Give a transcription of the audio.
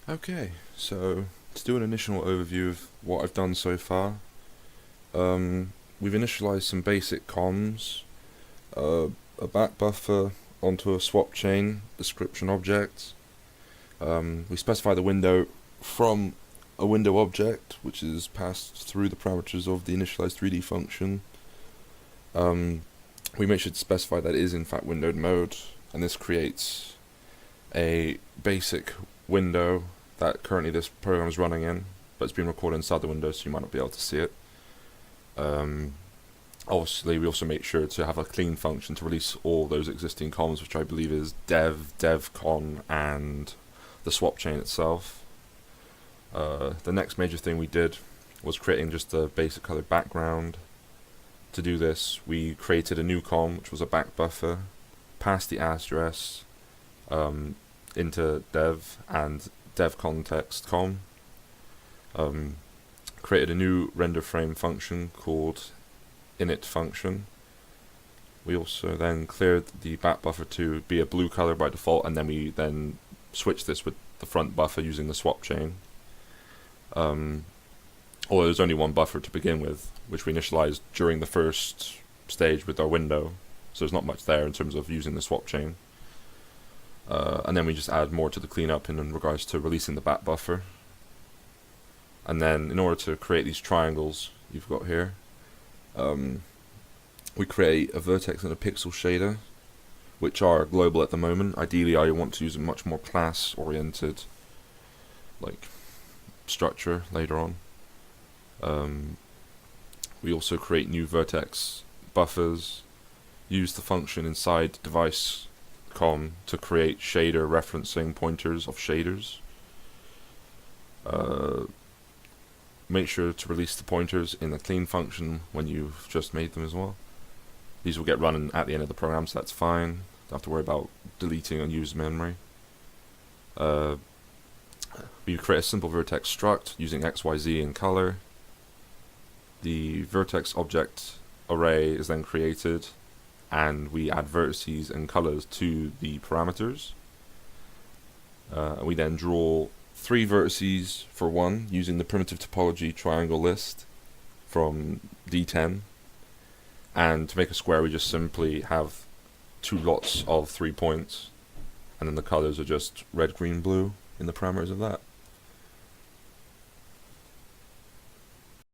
Okay, so to do an initial overview of what I've done so far, we've initialized some basic comms, uh, a back buffer onto a swap chain description object. We specify the window from a window object, which is passed through the parameters of the initialized 3D function. We make sure to specify that it is in fact windowed mode, and this creates a basic window that currently this program is running in, but it's been recorded inside the window, so you might not be able to see it. Obviously, we also make sure to have a clean function to release all those existing comms, which I believe is devcon, and the swap chain itself. The next major thing we did was creating just a basic color background. To do this, we created a new comm, which was a back buffer, passed the address into dev and dev context com. Created a new render frame function called init function. We also then cleared the back buffer to be a blue color by default, and then we then switched this with the front buffer using the swap chain. Although there's only one buffer to begin with, which we initialized during the first stage with our window, so there's not much there in terms of using the swap chain. And then we just add more to the cleanup in regards to releasing the back buffer. And then in order to create these triangles you've got here, we create a vertex and a pixel shader, which are global at the moment. Ideally, I want to use a much more class-oriented structure later on. We also create new vertex buffers, use the function inside device com to create shader referencing pointers of shaders. Make sure to release the pointers in the clean function when you've just made them as well. These will get run at the end of the program, so that's fine. Don't have to worry about deleting unused memory. We create a simple vertex struct using XYZ in color. The vertex object array is then created, and we add vertices and colors to the parameters. We then draw 3 vertices for 1 using the primitive topology triangle list from D10. And to make a square, we just simply have 2 lots of 3 points, and then the colors are just red, green, blue in the parameters of that.